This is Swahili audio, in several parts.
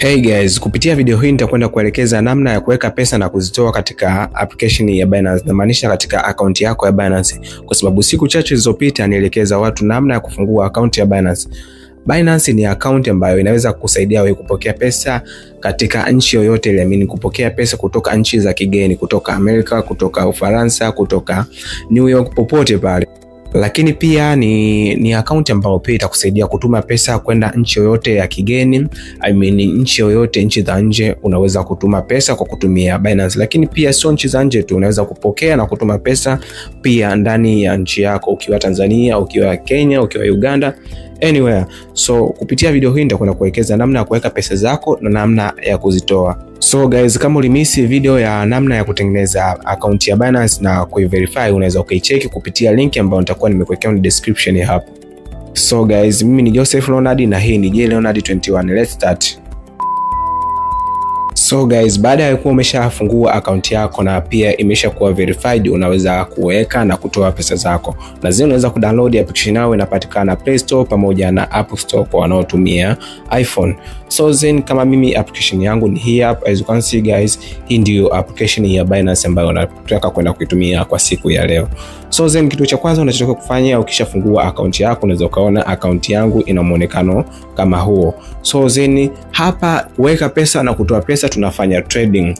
Hey guys, kupitia video hii nitakwenda kuelekeza namna ya kuweka pesa na kuzitoa katika application ya Binance, na maanisha katika account yako ya Binance, kwa sababu siku chache zilizopita nielekeza watu namna ya kufungua account ya Binance. Binance ni account ambayo inaweza kukusaidia wewe kupokea pesa katika nchi yoyote ile, mimi kupokea pesa kutoka nchi za kigeni, kutoka Amerika, kutoka Ufaransa, kutoka New York, popote pale. Lakini pia ni account ambayo pia itakusaidia kutuma pesa kwenda nchi yoyote ya kigeni. Nchi yoyote, nchi za nje, unaweza kutuma pesa kwa kutumia Binance. Lakini pia sio nchi za nje tu, unaweza kupokea na kutuma pesa pia ndani ya nchi yako, ukiwa Tanzania, ukiwa Kenya, ukiwa Uganda, anywhere. So kupitia video hii nitakwenda kuelekeza namna ya kuweka pesa zako na namna ya kuzitoa. So guys, kama ulimisi video ya namna ya kutengeneza account ya Binance na kuiverify, unaweza ukaicheki kupitia link ambayo nitakuwa nimekuwekea kwenye description hapo. So guys, mimi ni Joseph Leonard na hii ni J Leonard 21. Let's start. So guys, baada ya kuwa umeshafungua account yako na pia imeshakuwa verified, unaweza kuweka na kutoa pesa zako. Na zile unaweza kudownload application yao, inapatikana Play Store pamoja na App Store kwa wanaotumia iPhone. So then kama mimi application yangu ni hii hapa, as you can see guys, hii ndio application ya Binance ambayo nataka kwenda kuitumia kwa siku ya leo. So then kitu cha kwanza unachotakiwa kufanya ukishafungua account yako, unaweza kaona account yangu ina muonekano kama huo. So then hapa kuweka pesa na kutoa pesa tunafanya trading.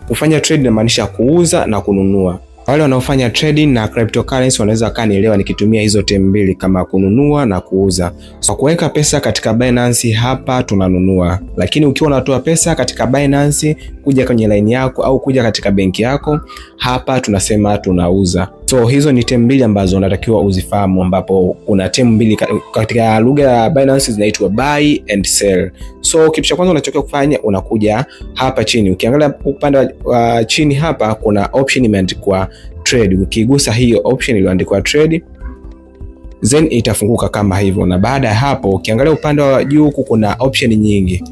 Kufanya trade inamaanisha kuuza na kununua. Wale wanaofanya trading na cryptocurrency wanaweza kanielewa nikitumia hizo term mbili kama kununua na kuuza. So kuweka pesa katika Binance, hapa tunanunua. Lakini ukiwa unatoa pesa katika Binance kuja kwenye line yako au kuja katika benki yako, hapa tunasema tunauza. So hizo ni term mbili ambazo unatakiwa uzifahamu, ambapo kuna term mbili katika lugha ya Binance zinaitwa buy and sell. So kitu cha kwanza unachotakiwa kufanya, unakuja hapa chini. Ukiangalia upande wa chini hapa kuna option imeandikwa trade. Ukigusa hiyo option iliyoandikwa trade, then itafunguka kama hivyo. Na baada ya hapo ukiangalia upande wa juu huku kuna option nyingi.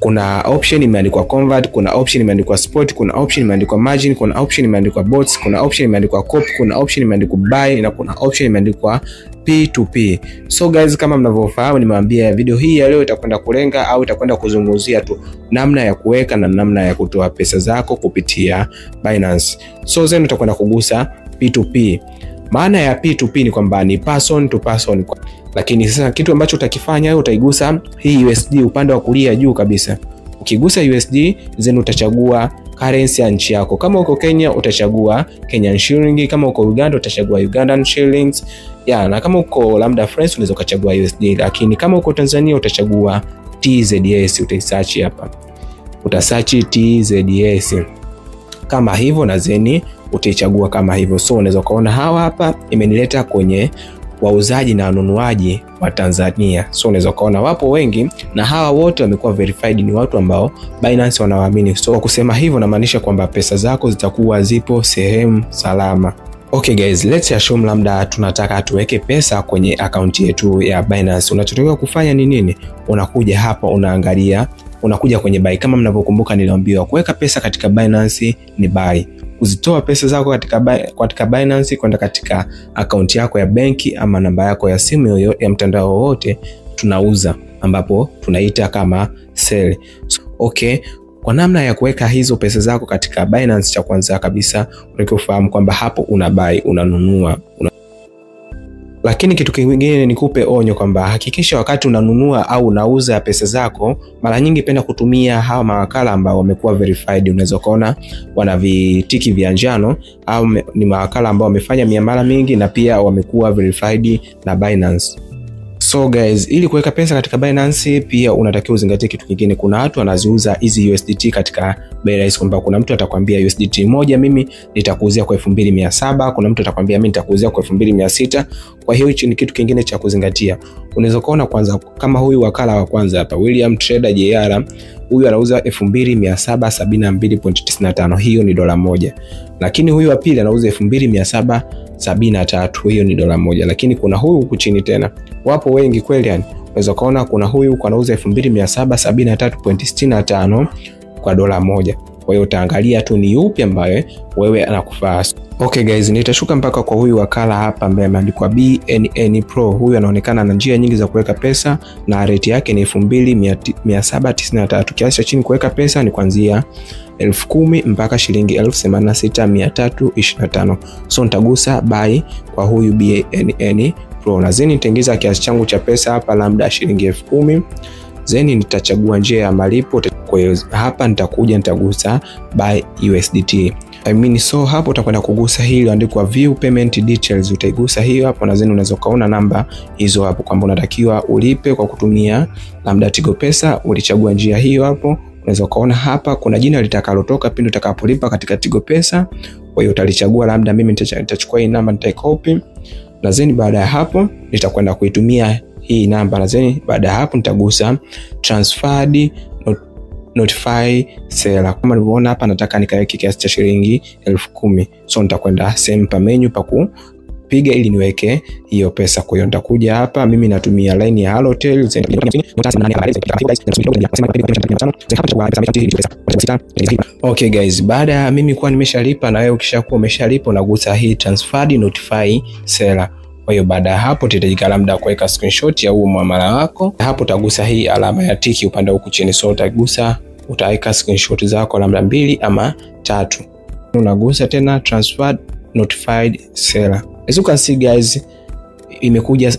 Kuna option imeandikwa convert, kuna option imeandikwa spot, kuna option imeandikwa margin, kuna option imeandikwa bots, kuna option imeandikwa copy, kuna option imeandikwa buy na kuna option imeandikwa P2P. So guys, kama mnavyofahamu, nimewaambia video hii ya leo itakwenda kulenga au itakwenda kuzungumzia tu namna ya kuweka na namna ya kutoa pesa zako kupitia Binance. So then utakwenda kugusa P2P. Maana ya P2P ni kwamba ni person to person. Lakini sasa kitu ambacho utakifanya wewe, utaigusa hii USD upande wa kulia juu kabisa. Ukigusa USD, then utachagua currency ya nchi yako. Kama uko Kenya utachagua Kenyan shilling, kama uko Uganda utachagua Ugandan shillings. Na kama uko labda France unaweza kuchagua USD, lakini kama uko Tanzania utachagua TZS. Utaisearch hapa. Utasearch TZS kama hivyo, na zeni utaichagua kama hivyo. So unaweza kuona hawa hapa imenileta kwenye wauzaji na wanunuaji wa Tanzania. So unaweza kuona wapo wengi na hawa wote wamekuwa verified, ni watu ambao Binance wanawaamini. So kwa kusema hivyo namaanisha kwamba pesa zako zitakuwa zipo sehemu salama. Okay guys, let's assume labda tunataka tuweke pesa kwenye account yetu ya Binance. Unachotakiwa kufanya ni nini? Unakuja hapa, unaangalia, unakuja kwenye buy. Kama mnavyokumbuka niliambiwa kuweka pesa katika Binance ni buy. Kuzitoa pesa zako katika Binance kwenda katika account yako ya benki ama namba yako ya simu yoyote ya mtandao wote tunauza, ambapo tunaita kama sell. So, okay, kwa namna ya kuweka hizo pesa zako katika Binance, cha kwanza kabisa unatakiwa ufahamu kwamba hapo una buy, unanunua. Lakini kitu kingine nikupe onyo kwamba hakikisha wakati unanunua au unauza pesa zako, mara nyingi penda kutumia hawa mawakala ambao wamekuwa verified. Unaweza kuona wana vitiki vya njano, au ni mawakala ambao wamefanya miamala mingi na pia wamekuwa verified na Binance. So guys, ili kuweka pesa katika Binance pia unatakiwa uzingatie kitu kingine. Kuna watu wanaziuza hizi USDT katika bei rahisi, kwamba kuna mtu atakwambia USDT moja mimi nitakuuzia kwa 2700, kuna mtu atakwambia mimi nitakuuzia kwa 2600. Kwa hiyo hichi ni kitu kingine cha kuzingatia. Unaweza kuona kwanza kama huyu wakala wa kwanza hapa, William Trader JR, huyu anauza 2772.95, hiyo ni dola moja. Lakini huyu wa pili anauza 2773, hiyo ni dola moja. Lakini kuna huyu huku chini tena, wapo wengi kweli yani. Unaweza kuona kuna huyu anauza 2773.65 kwa dola moja. Kwa hiyo utaangalia tu ni yupi ambaye wewe anakufaa. Okay guys, nitashuka mpaka kwa huyu wakala hapa ambaye ameandikwa BNN Pro. Huyu anaonekana na njia nyingi za kuweka pesa na rate yake ni 2793. Kiasi cha chini kuweka pesa ni kuanzia 10,000 mpaka shilingi 86,325. So nitagusa buy kwa huyu BNN Pro. Na zeni nitaingiza kiasi changu cha pesa hapa labda shilingi 10,000. Zeni nitachagua njia ya malipo. Kwa hiyo hapa nitagusa buy USDT. So hapo utakwenda kugusa hili andikwa view payment details, utaigusa hiyo hapo na zeni unaweza kaona namba hizo hapo kwamba unatakiwa ulipe kwa kutumia labda Tigo Pesa, ulichagua njia hiyo hapo. Unaweza kaona hapa kuna jina litakalotoka pindi utakapolipa katika Tigo Pesa. Kwa hiyo utalichagua labda mimi nitachukua hii namba nitaicopy. Na zeni baada ya hapo nitakwenda kuitumia hii namba, na zeni baada ya hapo nitagusa transferred notify seller. Kama ulivyoona hapa nataka nikaweke kiasi cha shilingi 10,000. So nitakwenda sehemu pa menu pa kupiga ili niweke hiyo pesa. Kwa hiyo nitakuja hapa, mimi natumia line ya Halotel. Okay guys, baada ya mimi kuwa nimeshalipa na wewe ukishakuwa umeshalipa unagusa hii transferred notify seller. Kwa hiyo baada ya hapo tutahitajika labda kuweka screenshot ya huo muamala wako. Hapo utagusa hii alama ya tiki upande huku chini. So utagusa, utaweka screenshot zako labda 2 ama 3. Unagusa tena transferred notified seller. As you can see guys,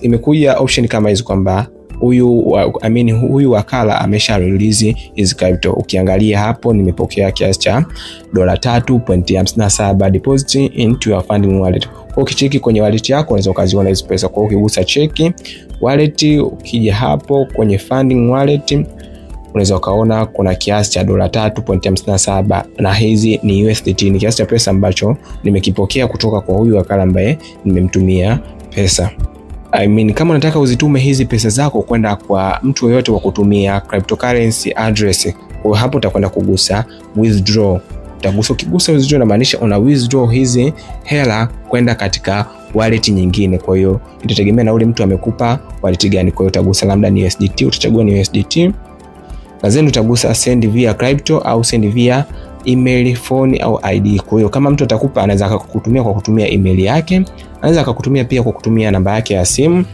imekuja option kama hizo kwamba huyu wakala amesha release hizi crypto. Ukiangalia hapo nimepokea kiasi cha $3.57 deposit into your funding wallet. Kwa ukicheki kwenye wallet yako unaweza ukaziona hizo pesa. Kwa ukigusa cheki wallet, ukija hapo kwenye funding wallet unaweza ukaona kuna kiasi cha $3.57 na hizi ni USDT, ni kiasi cha pesa ambacho nimekipokea kutoka kwa huyu wakala ambaye nimemtumia pesa. Kama unataka uzitume hizi pesa zako kwenda kwa mtu yeyote wa kutumia cryptocurrency address, kwa hapo utakwenda kugusa withdraw. Ukigusa withdraw inamaanisha una withdraw hizi hela kwenda katika wallet nyingine. Kwa hiyo itategemea na ule mtu amekupa wallet gani. Kwa hiyo utagusa labda ni USDT, utachagua ni USDT. Na then utagusa send via crypto au send via email, phone au ID. Kwa hiyo kama mtu atakupa anaweza akakutumia kwa kutumia email yake, anaweza akakutumia pia kwa kutumia namba yake ya simu,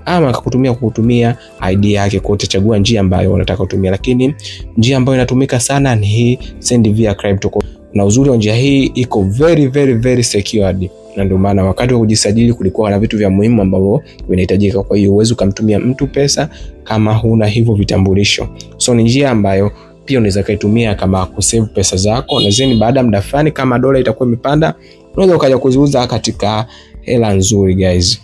ama akakutumia kwa kutumia ID yake. Kwa utachagua njia ambayo unataka kutumia, lakini njia ambayo inatumika sana ni hii send via crypto. Na uzuri wa njia hii iko very secured, na ndio maana wakati wa kujisajili kulikuwa na vitu vya muhimu ambavyo vinahitajika. Kwa hiyo uwezo kumtumia mtu pesa kama huna hivyo vitambulisho. So ni njia ambayo pia unaweza kuitumia kama kusave pesa zako, na zeni baada ya muda fulani kama dola itakuwa imepanda unaweza ukaja kuziuza katika hela nzuri guys.